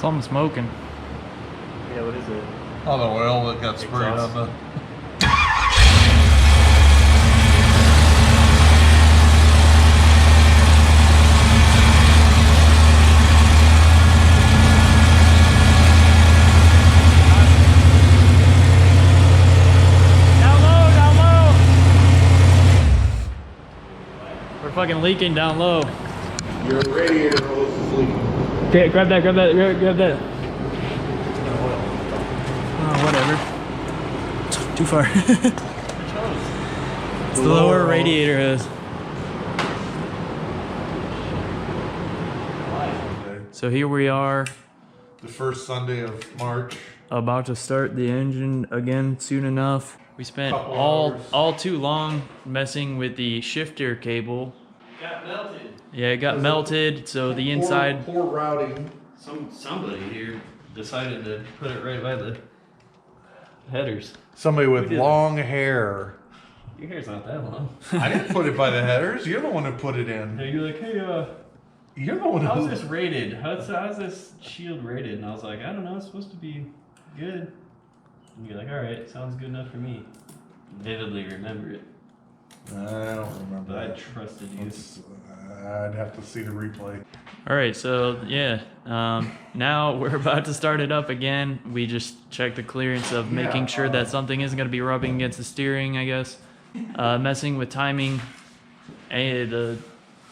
Something smoking. Yeah, what is it? Oh, the oil that got sprayed on the... Fucking leaking down low. Your radiator hose is leaking. Okay, grab that. Grab that. Oh, whatever. Too far. It's the lower radiator hose. So here we are. The first Sunday of March. About to start the engine again soon enough. We spent all too long messing with the shifter cable. Got melted. Yeah, it got melted, so the inside... Poor routing. Somebody here decided to put it right by the headers. Somebody with long hair. Your hair's not that long. I didn't put it by the headers. You're the one who put it in. You're like, hey, You're the one who... how's this rated? How's this shield rated? And I was like, I don't know, it's supposed to be good. And you're like, all right, sounds good enough for me. Vividly remember it. I don't remember. But I trusted you. I'd have to see the replay. All right, so yeah, now we're about to start it up again. We just checked the clearance of making sure that something isn't going to be rubbing against the steering, I guess. Messing with timing, the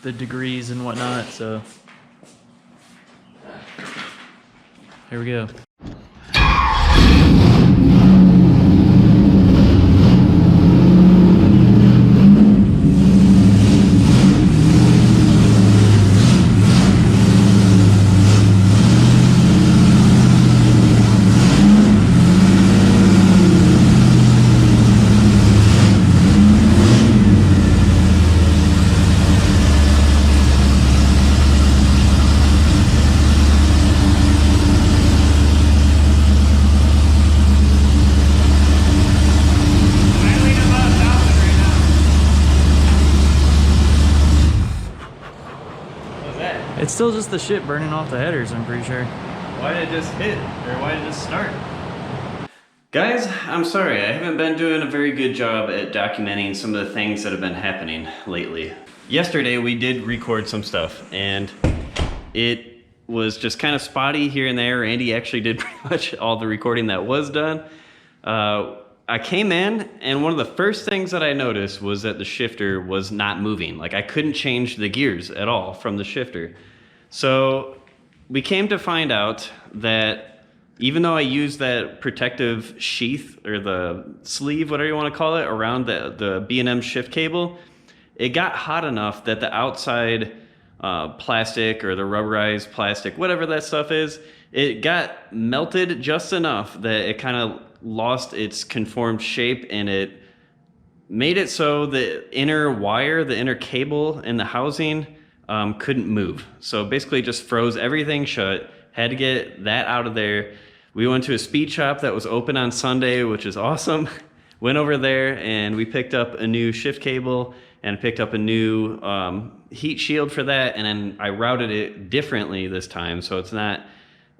degrees and whatnot, so here we go. It's still just the shit burning off the headers, I'm pretty sure. Why did it just hit? Or why did it just start? Guys, I'm sorry. I haven't been doing a very good job at documenting some of the things that have been happening lately. Yesterday we did record some stuff and it was just kind of spotty here and there. Andy actually did pretty much all the recording that was done. I came in and one of the first things that I noticed was that the shifter was not moving. Like I couldn't change the gears at all from the shifter. So we came to find out that even though I used that protective sheath or the sleeve, whatever you want to call it, around the B&M shift cable, it got hot enough that the outside plastic or the rubberized plastic, whatever that stuff is, it got melted just enough that it kind of lost its conformed shape and it made it so the inner wire, the inner cable in the housing couldn't move. So basically just froze everything shut, had to get that out of there. We went to a speed shop that was open on Sunday, which is awesome. Went over there and we picked up a new shift cable and picked up a new heat shield for that. And then I routed it differently this time, so it's not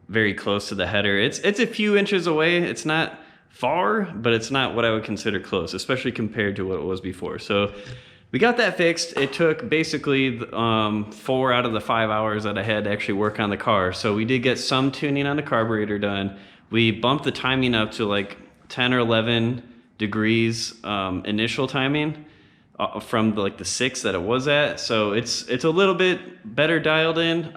very close to the header. It's a few inches away. It's not far, but it's not what I would consider close, especially compared to what it was before. So we got that fixed. It took basically 4 out of the 5 hours that I had to actually work on the car. So we did get some tuning on the carburetor done. We bumped the timing up to like 10 or 11 degrees initial timing from the 6 that it was at. So it's a little bit better dialed in.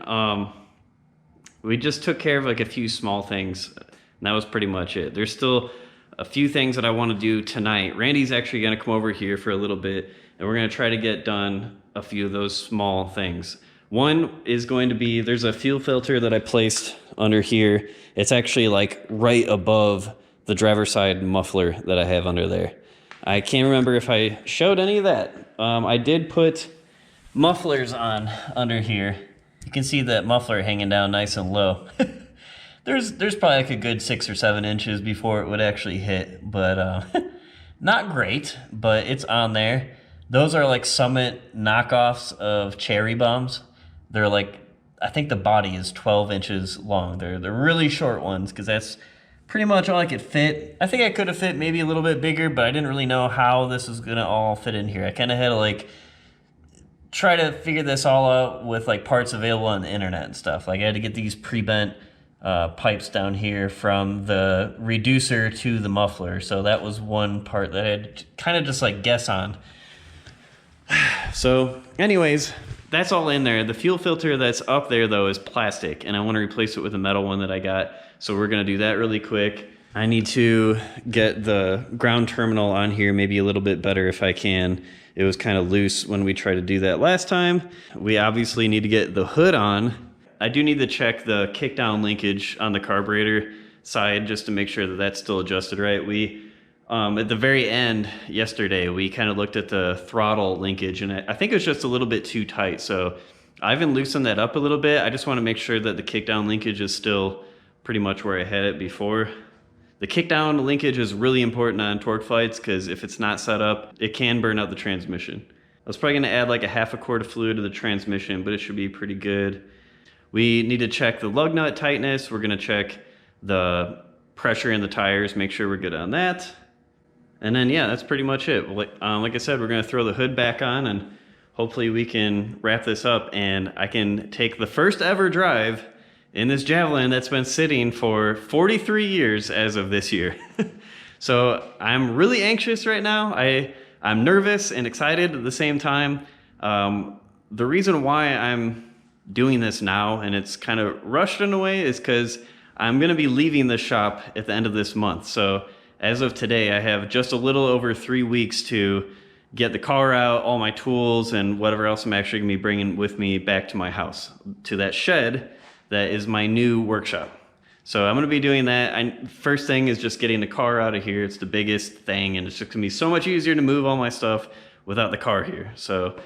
We just took care of like a few small things, and that was pretty much it. There's still a few things that I want to do tonight. Randy's actually going to come over here for a little bit, and we're going to try to get done a few of those small things. One is going to be, there's a fuel filter that I placed under here. It's actually like right above the driver's side muffler that I have under there. I can't remember if I showed any of that. I did put mufflers on under here. You can see that muffler hanging down nice and low. There's probably like a good 6 or 7 inches before it would actually hit, but not great, but it's on there. Those are like Summit knockoffs of cherry bombs. They're like I think the body is 12 inches long. They're the really short ones because that's pretty much all I could fit. I think I could have fit maybe a little bit bigger, but I didn't really know how this was gonna all fit in here. I kind of had to like try to figure this all out with like parts available on the internet and stuff. Like I had to get these pre-bent pipes down here from the reducer to the muffler. So that was one part that I had to kind of just like guess on. So anyways, that's all in there. The fuel filter that's up there though is plastic, and I want to replace it with a metal one that I got. So we're gonna do that really quick. I need to get the ground terminal on here maybe a little bit better if I can. It was kind of loose when we tried to do that last time. We obviously need to get the hood on. I do need to check the kickdown linkage on the carburetor side just to make sure that that's still adjusted right. We, at the very end yesterday, we kind of looked at the throttle linkage, and I think it was just a little bit too tight. So I even loosened that up a little bit. I just want to make sure that the kickdown linkage is still pretty much where I had it before. The kickdown linkage is really important on torque fights because if it's not set up, it can burn out the transmission. I was probably going to add like a half a quart of fluid to the transmission, but it should be pretty good. We need to check the lug nut tightness. We're going to check the pressure in the tires, make sure we're good on that. And then, yeah, that's pretty much it. Like I said, we're going to throw the hood back on and hopefully we can wrap this up and I can take the first ever drive in this Javelin that's been sitting for 43 years as of this year. So I'm really anxious right now. I'm nervous and excited at the same time. The reason why I'm doing this now, and it's kind of rushed in a way, is because I'm going to be leaving the shop at the end of this month. So as of today, I have just a little over 3 weeks to get the car out, all my tools, and whatever else I'm actually going to be bringing with me back to my house, to that shed that is my new workshop. So I'm going to be doing that. First thing is just getting the car out of here. It's the biggest thing, and it's just going to be so much easier to move all my stuff without the car here. So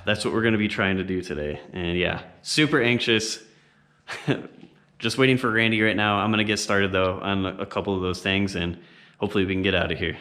that's what we're going to be trying to do today. And yeah, super anxious. Just waiting for Randy right now. I'm going to get started though on a couple of those things, and hopefully we can get out of here.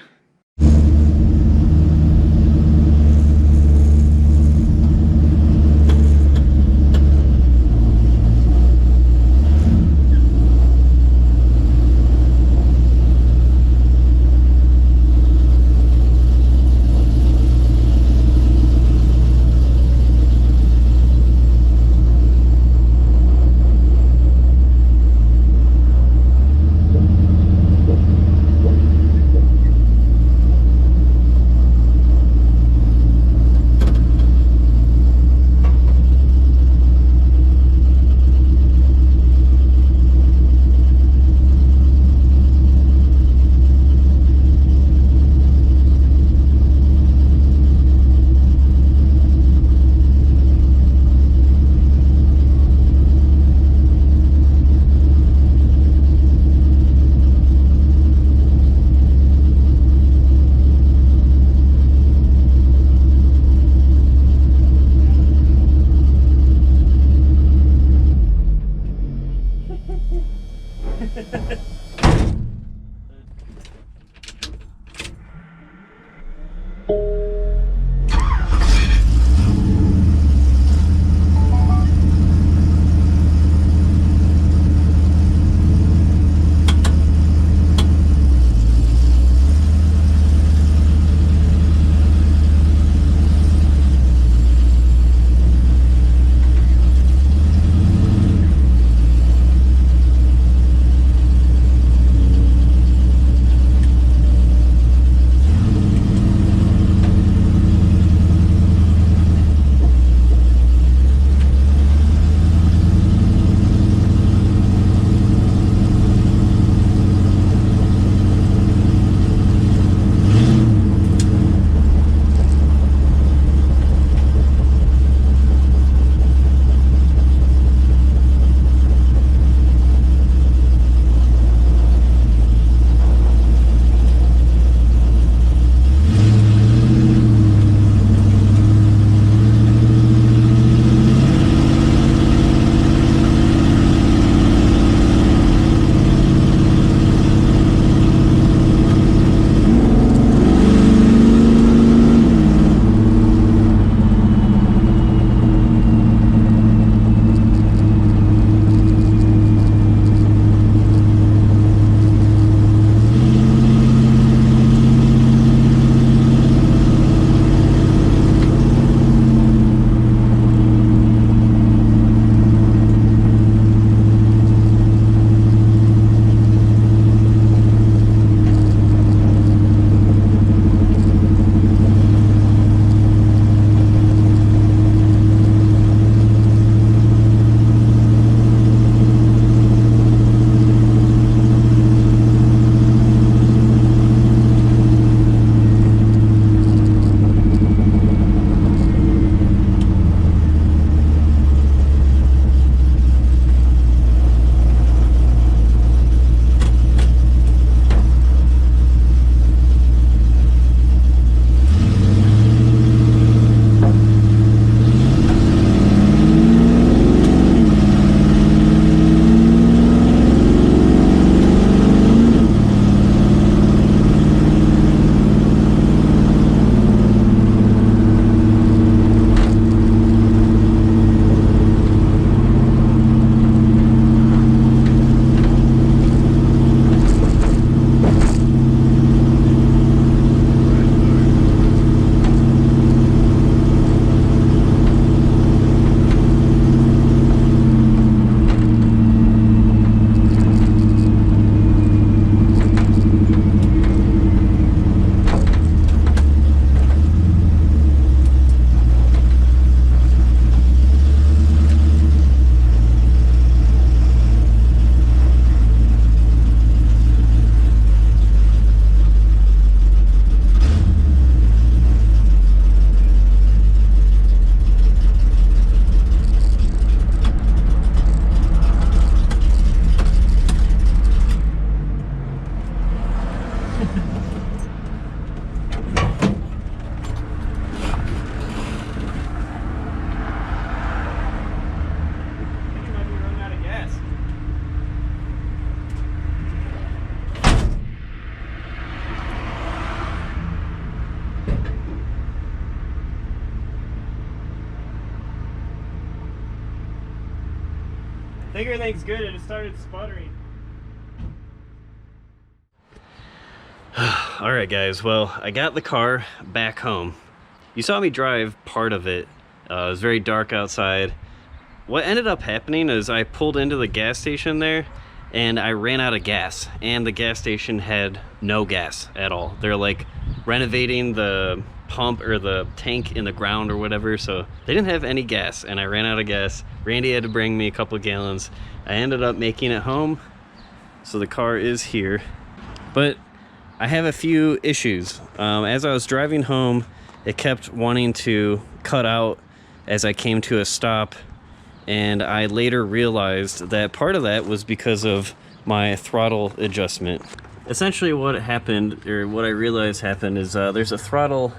I think everything's good. It just started sputtering. All right, guys. Well, I got the car back home. You saw me drive part of it. It was very dark outside. What ended up happening is I pulled into the gas station there and I ran out of gas, and the gas station had no gas at all. They're like renovating the pump or the tank in the ground or whatever, so they didn't have any gas, and I ran out of gas. Randy had to bring me a couple of gallons. I ended up making it home, so the car is here. But I have a few issues. As I was driving home, it kept wanting to cut out as I came to a stop, and I later realized that part of that was because of my throttle adjustment. Essentially what happened, or what I realized happened, is there's a throttle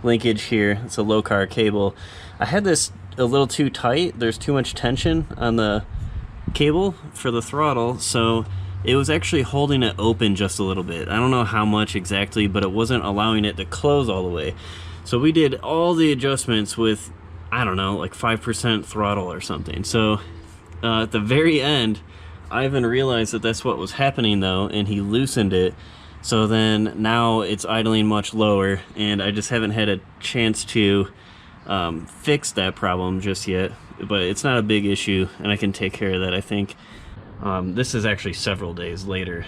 linkage here. It's a low car cable. I had this a little too tight. There's too much tension on the cable for the throttle, so it was actually holding it open just a little bit. I don't know how much exactly, but it wasn't allowing it to close all the way. So we did all the adjustments with, I don't know, like 5% throttle or something. So at the very end, Ivan realized that that's what was happening though, and he loosened it. So then now it's idling much lower, and I just haven't had a chance to fix that problem just yet. But it's not a big issue, and I can take care of that, I think. This is actually several days later,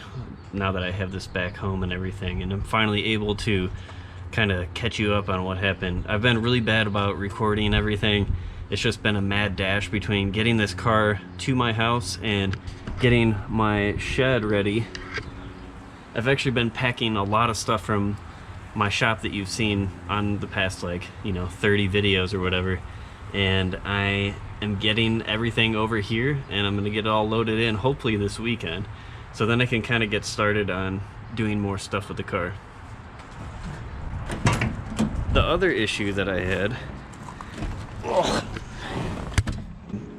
now that I have this back home and everything, and I'm finally able to kind of catch you up on what happened. I've been really bad about recording everything. It's just been a mad dash between getting this car to my house and getting my shed ready. I've actually been packing a lot of stuff from my shop that you've seen on the past, like, you know, 30 videos or whatever, and I am getting everything over here, and I'm gonna get it all loaded in hopefully this weekend, so then I can kind of get started on doing more stuff with the car. The other issue that I had,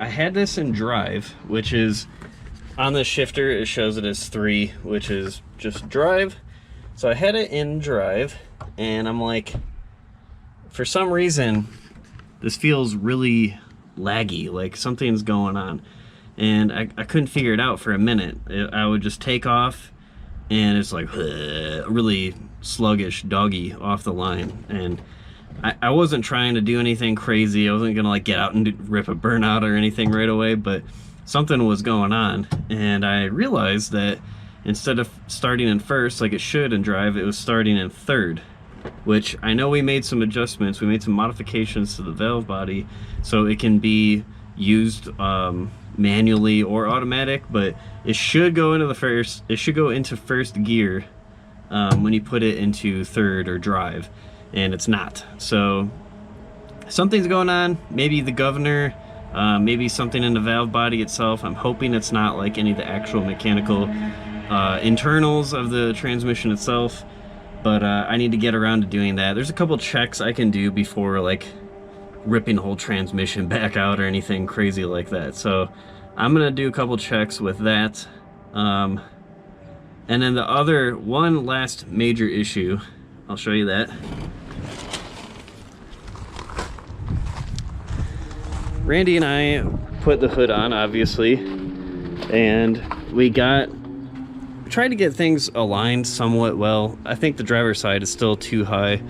I had this in drive, which is on the shifter it shows it as 3, which is just drive. So I had it in drive, and I'm like, for some reason this feels really laggy, like something's going on, and I couldn't figure it out for a minute. I would just take off and it's like really sluggish, doggy off the line, and I wasn't trying to do anything crazy. I wasn't gonna like get out and rip a burnout or anything right away, but something was going on, and I realized that instead of starting in first like it should in drive, it was starting in third, which I know we made some adjustments. We made some modifications to the valve body so it can be used manually or automatic, but it should go into first gear when you put it into third or drive, and it's not. So something's going on. Maybe the governor, maybe something in the valve body itself. I'm hoping it's not like any of the actual mechanical internals of the transmission itself, but I need to get around to doing that. There's a couple checks I can do before like ripping the whole transmission back out or anything crazy like that. So I'm gonna do a couple checks with that. And then the other one last major issue, I'll show you that. Randy and I put the hood on, obviously, and we tried to get things aligned somewhat well. I think the driver's side is still too high.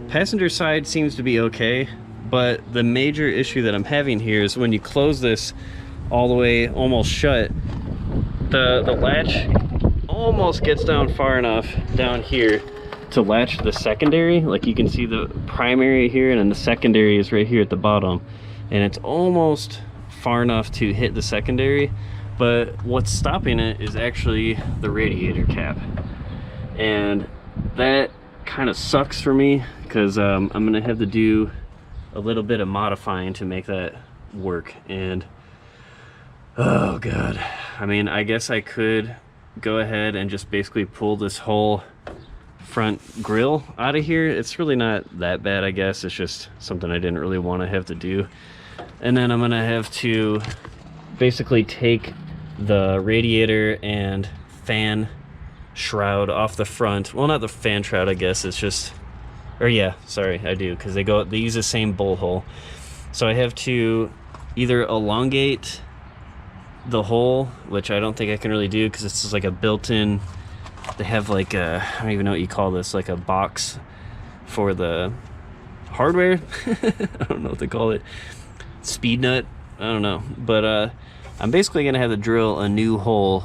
Passenger side seems to be okay, but the major issue that I'm having here is when you close this all the way almost shut, the latch almost gets down far enough down here to latch the secondary. Like you can see the primary here, and then the secondary is right here at the bottom, and it's almost far enough to hit the secondary, but what's stopping it is actually the radiator cap, and that kind of sucks for me because I'm gonna have to do a little bit of modifying to make that work. And oh god, I mean, I guess I could go ahead and just basically pull this whole front grill out of here. It's really not that bad, I guess. It's just something I didn't really want to have to do. And then I'm gonna have to basically take the radiator and fan shroud off the front. Well, not the fan shroud, I guess. It's just, or yeah, sorry, I do, because they use the same bowl hole. So I have to either elongate the hole, which I don't think I can really do because it's just like a built-in, they have like a, I don't even know what you call this, like a box for the hardware. I don't know what they call it, speed nut, I don't know. But I'm basically gonna have to drill a new hole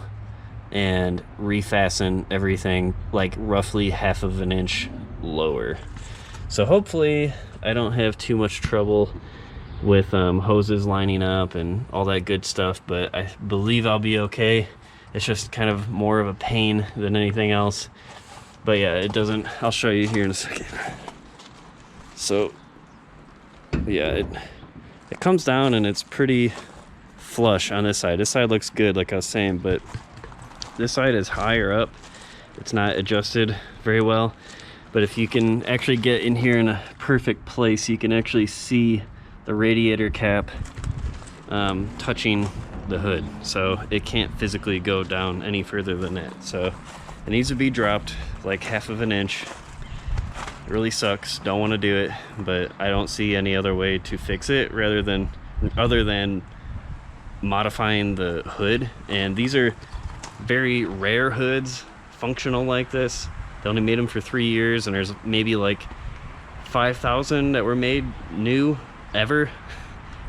and refasten everything like roughly 1/2 inch lower. So hopefully I don't have too much trouble with hoses lining up and all that good stuff, but I believe I'll be okay. It's just kind of more of a pain than anything else. But yeah, it doesn't, I'll show you here in a second. So yeah, it comes down and it's pretty flush on this side. This side looks good, like I was saying, but this side is higher up. It's not adjusted very well. But if you can actually get in here in a perfect place, you can actually see the radiator cap touching the hood. So it can't physically go down any further than that. So it needs to be dropped like 1/2 inch. It really sucks, don't want to do it, but I don't see any other way to fix it other than modifying the hood. And these are very rare hoods, functional like this. They only made them for 3 years, and there's maybe like 5,000 that were made new ever.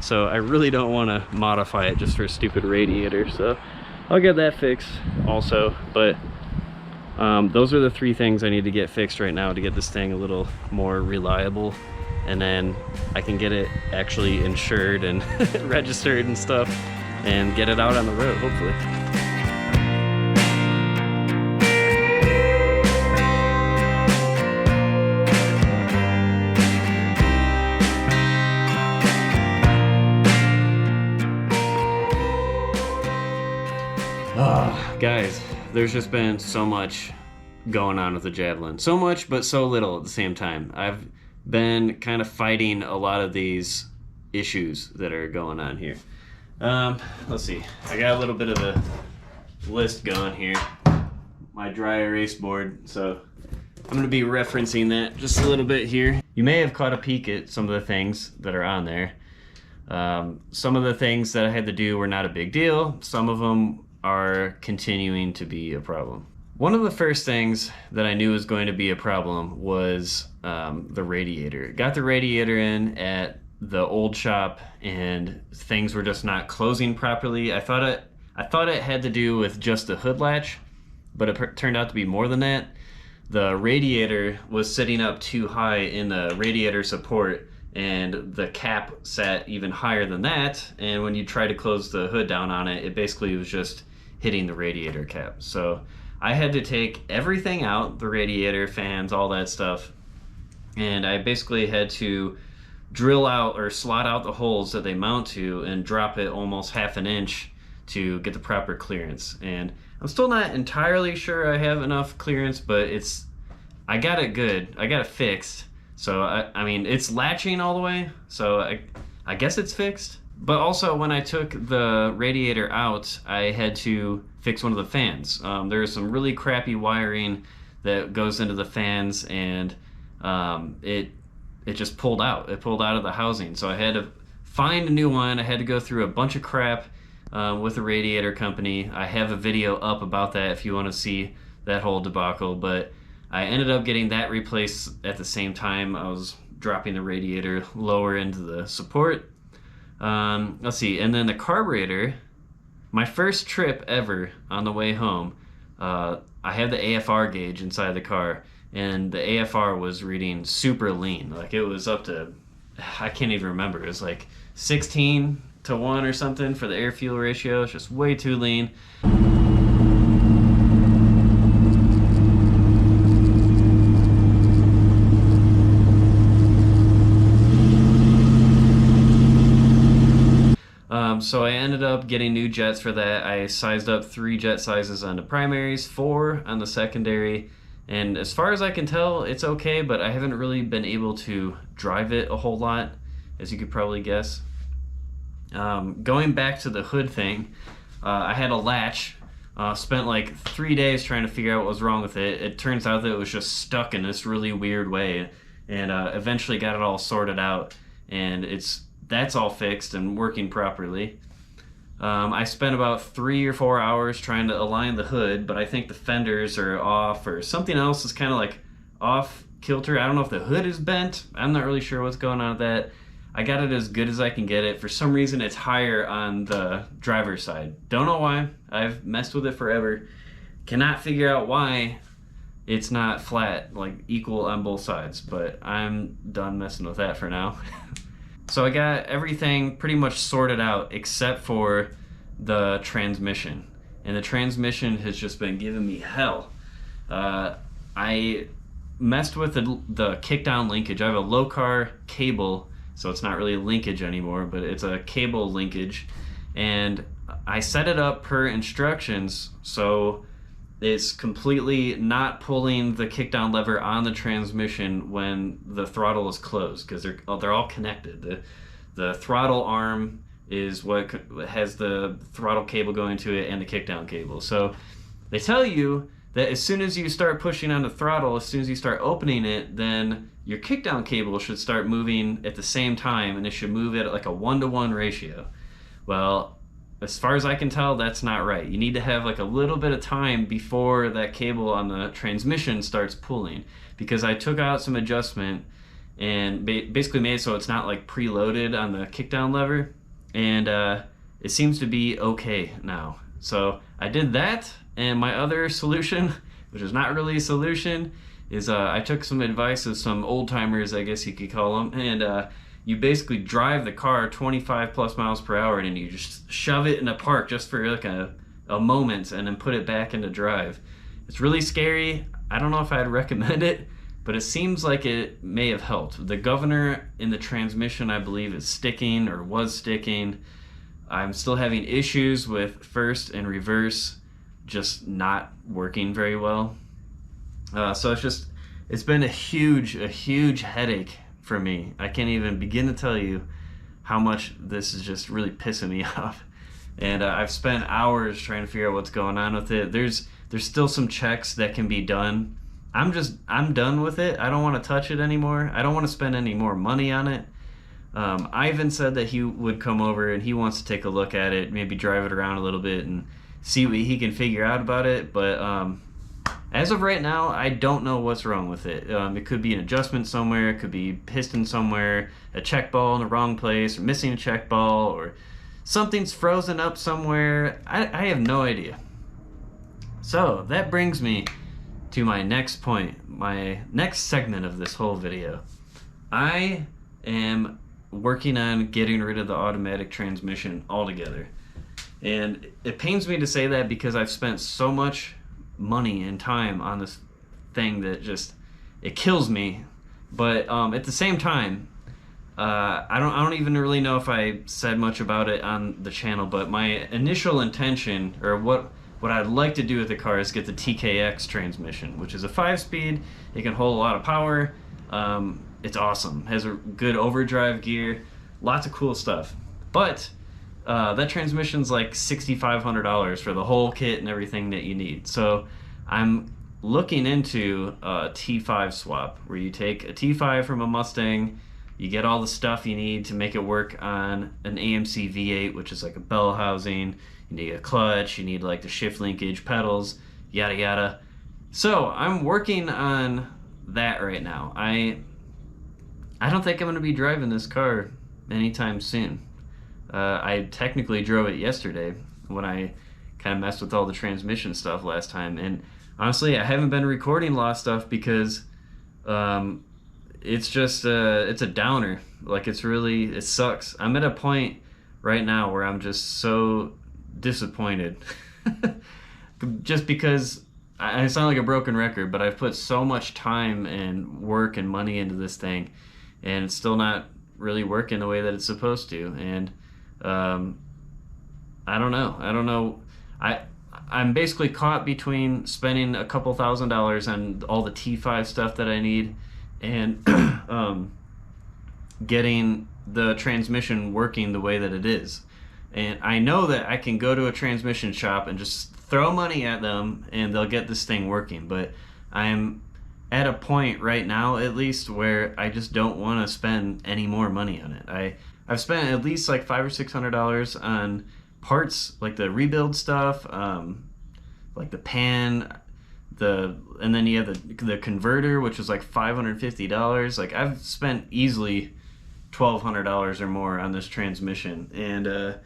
So I really don't want to modify it just for a stupid radiator. So I'll get that fixed also. But those are the 3 things I need to get fixed right now to get this thing a little more reliable. And then I can get it actually insured and registered and stuff and get it out on the road, hopefully. Guys, there's just been so much going on with the Javelin. So much, but so little at the same time. I've been kind of fighting a lot of these issues that are going on here. Let's see. I got a little bit of the list going here. My dry erase board. So I'm going to be referencing that just a little bit here. You may have caught a peek at some of the things that are on there. Some of the things that I had to do were not a big deal. Some of them are continuing to be a problem. One of the first things that I knew was going to be a problem was the radiator. Got the radiator in at the old shop and things were just not closing properly. I thought it had to do with just the hood latch, but it turned out to be more than that. The radiator was sitting up too high in the radiator support, and the cap sat even higher than that, and when you try to close the hood down on it, it basically was just hitting the radiator cap. So I had to take everything out, the radiator, fans, all that stuff, and I basically had to drill out or slot out the holes that they mount to and drop it almost 1/2 inch to get the proper clearance. And I'm still not entirely sure I have enough clearance, but I got it good. I got it fixed. So I mean, it's latching all the way, so I guess it's fixed. But also, when I took the radiator out, I had to fix one of the fans. There's some really crappy wiring that goes into the fans, and it just pulled out. It pulled out of the housing, so I had to find a new one. I had to go through a bunch of crap with the radiator company. I have a video up about that if you want to see that whole debacle, but I ended up getting that replaced at the same time I was dropping the radiator lower into the support. Let's see, and then the carburetor, my first trip ever on the way home, I had the AFR gauge inside the car, and the AFR was reading super lean. Like, it was up to, I can't even remember, it was like 16:1 or something for the air fuel ratio. It's just way too lean. So I ended up getting new jets for that. I sized up 3 jet sizes on the primaries, 4 on the secondary, and as far as I can tell, it's okay, but I haven't really been able to drive it a whole lot, as you could probably guess. Going back to the hood thing, I had a latch, spent like 3 days trying to figure out what was wrong with it. It turns out that it was just stuck in this really weird way, and eventually got it all sorted out, and that's all fixed and working properly. I spent about 3 or 4 hours trying to align the hood, but I think the fenders are off or something else is kind of like off kilter. I don't know if the hood is bent. I'm not really sure what's going on with that. I got it as good as I can get it. For some reason, it's higher on the driver's side. Don't know why. I've messed with it forever. Cannot figure out why it's not flat, like equal on both sides, but I'm done messing with that for now. So I got everything pretty much sorted out except for the transmission. And the transmission has just been giving me hell. I messed with the kickdown linkage. I have a low car cable, so it's not really a linkage anymore, but it's a cable linkage. And I set it up per instructions, so it's completely not pulling the kickdown lever on the transmission when the throttle is closed, because they're all connected. The throttle arm is what has the throttle cable going to it and the kickdown cable. So they tell you that as soon as you start pushing on the throttle, as soon as you start opening it, then your kickdown cable should start moving at the same time, and it should move at like a 1-to-1 ratio. Well, as far as I can tell, that's not right. You need to have like a little bit of time before that cable on the transmission starts pulling, because I took out some adjustment and basically made it so it's not like preloaded on the kickdown lever, and it seems to be okay now. So I did that, and my other solution, which is not really a solution, is I took some advice of some old timers, I guess you could call them, and you basically drive the car 25 plus miles per hour and you just shove it in a park just for like a moment and then put it back into drive. It's really scary. I don't know if I'd recommend it, but it seems like it may have helped. The governor in the transmission, I believe, is sticking or was sticking. I'm still having issues with first and reverse just not working very well. So it's been a huge headache for me. I can't even begin to tell you how much this is just really pissing me off. And I've spent hours trying to figure out what's going on with it. There's still some checks that can be done. I'm done with it. I don't want to touch it anymore. I don't want to spend any more money on it. Ivan said that he would come over and he wants to take a look at it, maybe drive it around a little bit and see what he can figure out about it. But as of right now, I don't know what's wrong with it. It could be an adjustment somewhere, it could be piston somewhere, a check ball in the wrong place, or missing a check ball, or something's frozen up somewhere. I have no idea. So that brings me to my next point, my next segment of this whole video. I am working on getting rid of the automatic transmission altogether. And it pains me to say that because I've spent so much money and time on this thing that just, it kills me. But at the same time, I don't even really know if I said much about it on the channel, but my initial intention, or what I'd like to do with the car, is get the TKX transmission, which is a 5-speed. It can hold a lot of power. It's awesome. Has a good overdrive gear, lots of cool stuff. But that transmission's like $6,500 for the whole kit and everything that you need. So I'm looking into a T5 swap, where you take a T5 from a Mustang, you get all the stuff you need to make it work on an AMC V8, which is like a bell housing, you need a clutch, you need like the shift linkage, pedals, yada yada. So I'm working on that right now. I don't think I'm going to be driving this car anytime soon. I technically drove it yesterday when I kind of messed with all the transmission stuff last time, and honestly I haven't been recording a lot of stuff because it's just it's a downer. Like, it sucks. I'm at a point right now where I'm just so disappointed just because I sound like a broken record, but I've put so much time and work and money into this thing, and it's still not really working the way that it's supposed to. And I don't know. I'm basically caught between spending a couple $1,000s on all the T5 stuff that I need and getting the transmission working the way that it is. And I know that I can go to a transmission shop and just throw money at them and they'll get this thing working, but I'm at a point right now, at least, where I just don't want to spend any more money on it. I've spent at least like $500 or $600 on parts, like the rebuild stuff, like the pan, and then you have the converter, which was like $550. Like I've spent easily $1,200 or more on this transmission, and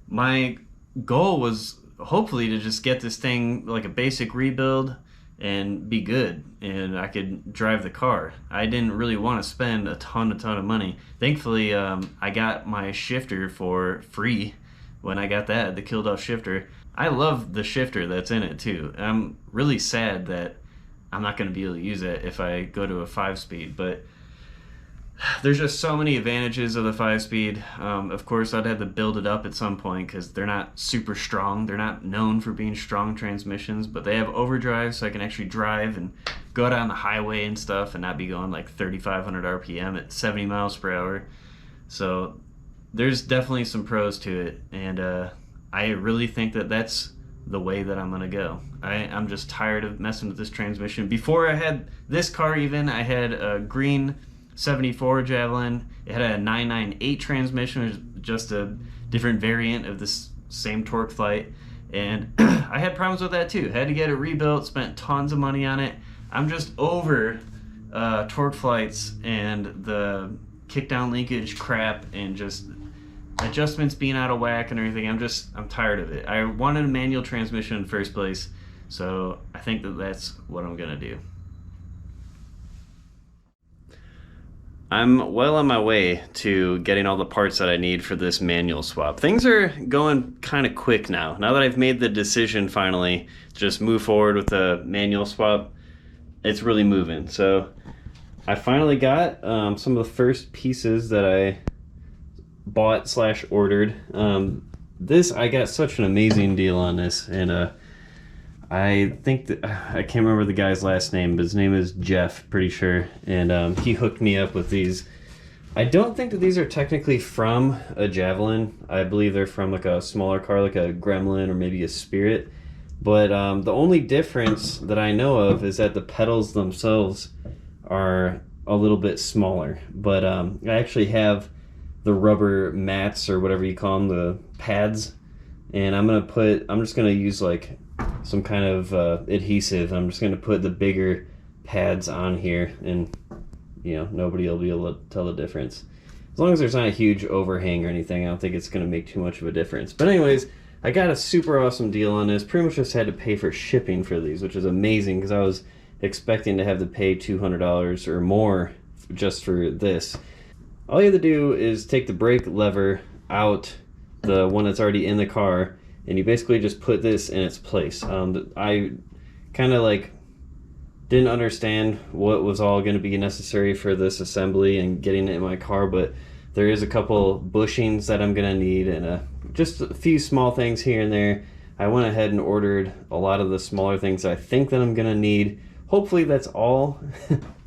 my goal was hopefully to just get this thing like a basic rebuild and be good, and I could drive the car. I didn't really want to spend a ton of money. Thankfully, I got my shifter for free when I got that, the killed off shifter. I love the shifter that's in it too. I'm really sad that I'm not going to be able to use it if I go to a 5-speed, but there's just so many advantages of the 5-speed. Of course, I'd have to build it up at some point because they're not super strong. They're not known for being strong transmissions, but they have overdrive, so I can actually drive and go down the highway and stuff and not be going like 3,500 RPM at 70 miles per hour. So there's definitely some pros to it, and I really think that that's the way that I'm gonna go. I'm just tired of messing with this transmission. Before I had this car even, I had a green 74 Javelin. It had a 998 transmission, which is just a different variant of this same torque flight, and I had problems with that too. Had to get it rebuilt, spent tons of money on it. I'm just over torque flights and the kickdown linkage crap and just adjustments being out of whack and everything. I'm tired of it. I wanted a manual transmission in the first place, so I think that that's what I'm gonna do. I'm well on my way to getting all the parts that I need for this manual swap. Things are going kind of quick now. Now that I've made the decision finally to just move forward with the manual swap, it's really moving. So I finally got some of the first pieces that I bought / ordered. I got such an amazing deal on this, and I think that I can't remember the guy's last name, but his name is Jeff, pretty sure, and he hooked me up with these. I don't think that these are technically from a Javelin. I believe they're from like a smaller car, like a Gremlin or maybe a Spirit. But the only difference that I know of is that the pedals themselves are a little bit smaller. But I actually have the rubber mats or whatever you call them, the pads, and I'm just gonna use like some kind of adhesive. I'm just gonna put the bigger pads on here, and you know, nobody will be able to tell the difference. As long as there's not a huge overhang or anything, I don't think it's gonna make too much of a difference. But anyways, I got a super awesome deal on this. Pretty much just had to pay for shipping for these, which is amazing because I was expecting to have to pay $200 or more just for this. All you have to do is take the brake lever out, the one that's already in the car, and you basically just put this in its place. I kind of like didn't understand what was all going to be necessary for this assembly and getting it in my car, but there is a couple bushings that I'm going to need, and just a few small things here and there. I went ahead and ordered a lot of the smaller things I think that I'm going to need. Hopefully that's all.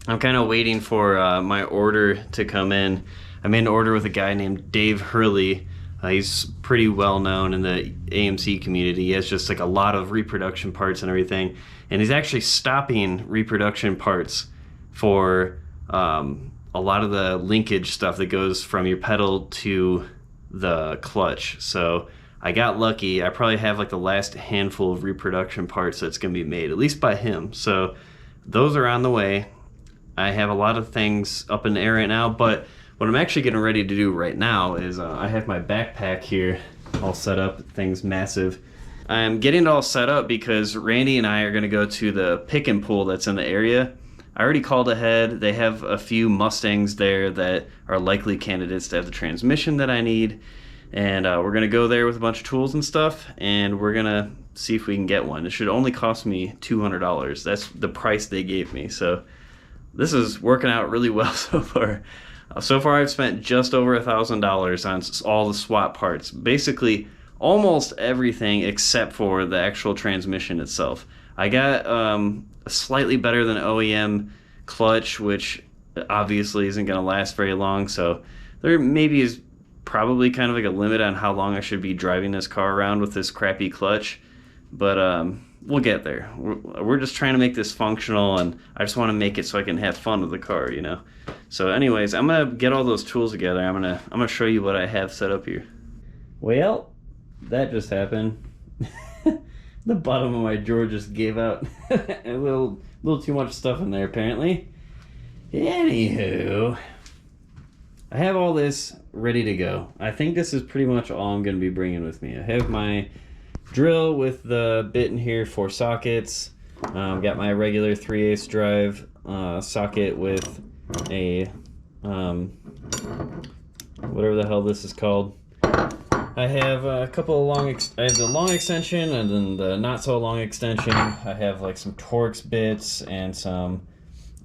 I'm kind of waiting for my order to come in. I made an order with a guy named Dave Hurley. He's pretty well known in the AMC community. He has just like a lot of reproduction parts and everything. And he's actually stopping reproduction parts for a lot of the linkage stuff that goes from your pedal to the clutch. So I got lucky. I probably have like the last handful of reproduction parts that's gonna be made, at least by him. So those are on the way. I have a lot of things up in the air right now, but what I'm actually getting ready to do right now is I have my backpack here all set up. Thing's massive. I'm getting it all set up because Randy and I are going to go to the pick and pull that's in the area. I already called ahead. They have a few Mustangs there that are likely candidates to have the transmission that I need. And we're going to go there with a bunch of tools and stuff, and we're going to see if we can get one. It should only cost me $200. That's the price they gave me. So this is working out really well so far. So far I've spent just over $1,000 on all the swap parts. Basically almost everything except for the actual transmission itself. I got a slightly better than OEM clutch, which obviously isn't going to last very long. So there maybe is probably kind of like a limit on how long I should be driving this car around with this crappy clutch. But we'll get there. We're just trying to make this functional, and I just want to make it so I can have fun with the car, you know. So anyways, I'm gonna get all those tools together. I'm gonna show you what I have set up here. Well, that just happened. The bottom of my drawer just gave out a little too much stuff in there apparently. Anywho, I have all this ready to go. I think this is pretty much all I'm going to be bringing with me. I have my drill with the bit in here for sockets. Got my regular 3/8 drive socket with a whatever the hell this is called. I have a couple of I have the long extension and then the not so long extension. I have like some Torx bits and some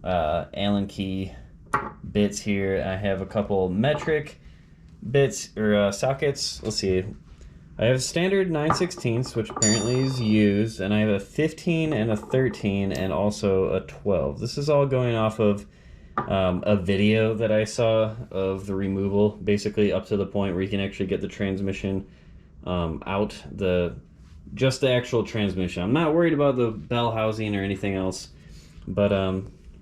Allen key bits here. I have a couple metric bits or sockets. Let's see. I have a standard 9/16, which apparently is used, and I have a 15 and a 13 and also a 12. This is all going off of a video that I saw of the removal, basically up to the point where you can actually get the transmission out, just the actual transmission. I'm not worried about the bell housing or anything else, but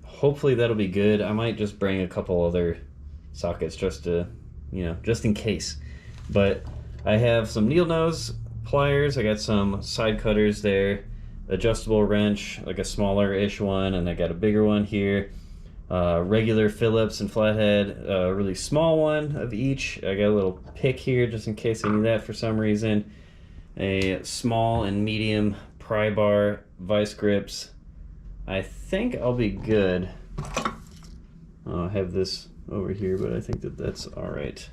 hopefully that'll be good. I might just bring a couple other sockets just to, just in case. But I have some needle nose pliers, I got some side cutters there, adjustable wrench, like a smaller-ish one, and I got a bigger one here. Regular Phillips and flathead, a really small one of each. I got a little pick here just in case I need that for some reason. A small and medium pry bar, vice grips. I think I'll be good. I have this over here, but I think that's all right.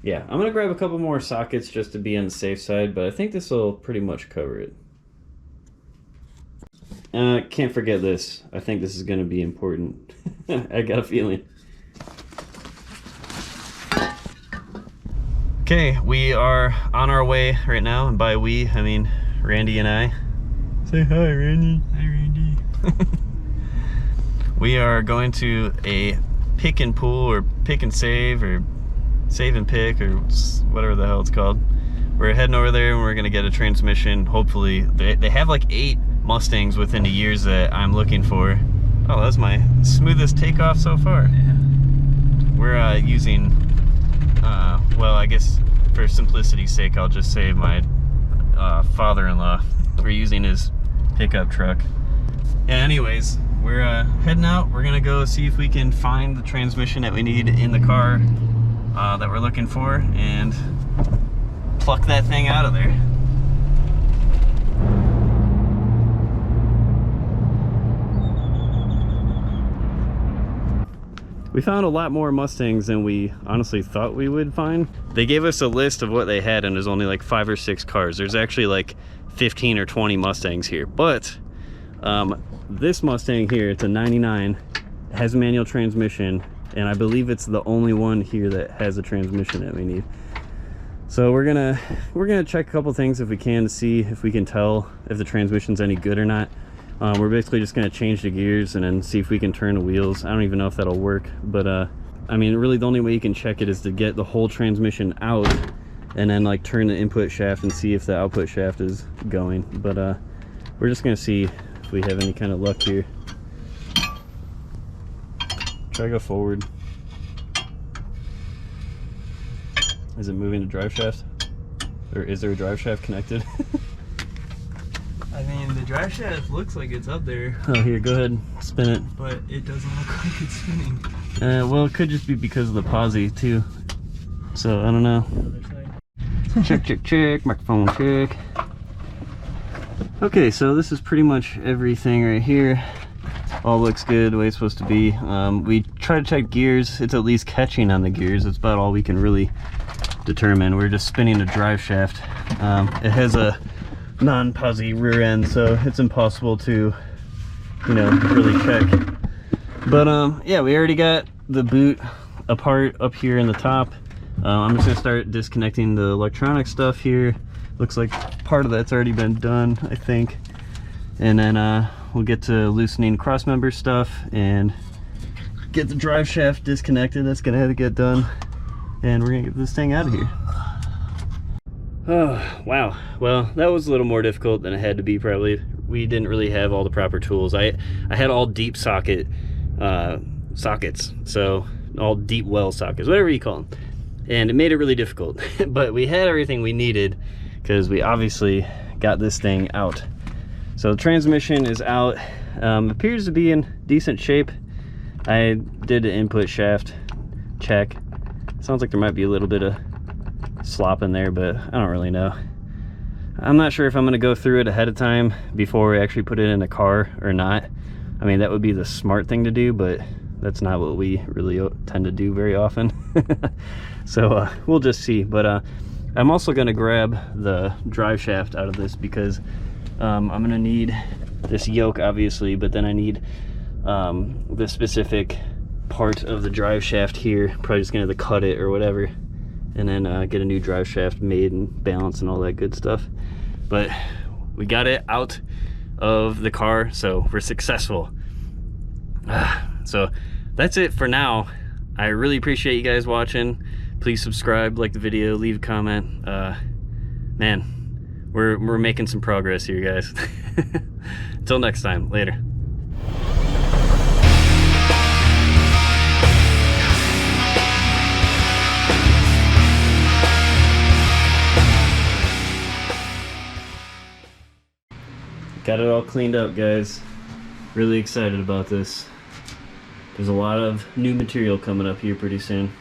Yeah, I'm gonna grab a couple more sockets just to be on the safe side, but I think this will pretty much cover it. Can't forget this. I think this is gonna be important. I got a feeling. Okay, we are on our way right now, and by we, I mean Randy and I. Say hi, Randy. Hi, Randy. We are going to a pick and pull or pick and save or save and pick or whatever the hell it's called. We're heading over there and we're gonna get a transmission. Hopefully, they have like 8 Mustangs within the years that I'm looking for. Oh, that's my smoothest takeoff so far. Yeah. We're using, well, I guess for simplicity's sake, I'll just say my father-in-law. We're using his pickup truck. Yeah, anyways, we're heading out. We're gonna go see if we can find the transmission that we need in the car that we're looking for and pluck that thing out of there. We found a lot more Mustangs than we honestly thought we would find. They gave us a list of what they had and there's only like 5 or 6 cars. There's actually like 15 or 20 Mustangs here, but this Mustang here, it's a 99, has a manual transmission, and I believe it's the only one here that has a transmission that we need. So we're gonna check a couple things if we can to see if we can tell if the transmission's any good or not. We're basically just gonna change the gears and then see if we can turn the wheels. I don't even know if that'll work, but I mean, really the only way you can check it is to get the whole transmission out and then like turn the input shaft and see if the output shaft is going. But we're just gonna see if we have any kind of luck here. Try to go forward. Is it moving the drive shaft? Or is there a drive shaft connected? I mean, the drive shaft looks like it's up there. Oh, here, go ahead, spin it. But it doesn't look like it's spinning. Well, it could just be because of the posi too. So, I don't know. Check, check, check, microphone check. Okay, so this is pretty much everything right here. All looks good the way it's supposed to be. We try to check gears. It's at least catching on the gears. That's about all we can really determine. We're just spinning the drive shaft. It has a non-posi rear end, so it's impossible to, really check. But yeah, we already got the boot apart up here in the top. I'm just gonna start disconnecting the electronic stuff here. Looks like part of that's already been done, I think. And then we'll get to loosening crossmember stuff and get the drive shaft disconnected. That's gonna have to get done. And we're gonna get this thing out of here. Oh, wow. Well, that was a little more difficult than it had to be, probably. We didn't really have all the proper tools. I had all deep socket sockets, so all deep well sockets, whatever you call them. And it made it really difficult. But we had everything we needed. because we obviously got this thing out. So the transmission is out. Appears to be in decent shape. I did an input shaft check. Sounds like there might be a little bit of slop in there, but I don't really know. I'm not sure if I'm going to go through it ahead of time before we actually put it in a car or not. I mean, that would be the smart thing to do, but that's not what we really tend to do very often. So we'll just see. But I'm also going to grab the drive shaft out of this because I'm going to need this yoke, obviously, but then I need the specific part of the drive shaft here. Probably just going to cut it or whatever, and then get a new drive shaft made and balance and all that good stuff. But we got it out of the car, so we're successful. So that's it for now. I really appreciate you guys watching. Please subscribe, like the video, leave a comment. Man, we're making some progress here, guys. Until next time, later. Got it all cleaned up, guys. Really excited about this. There's a lot of new material coming up here pretty soon.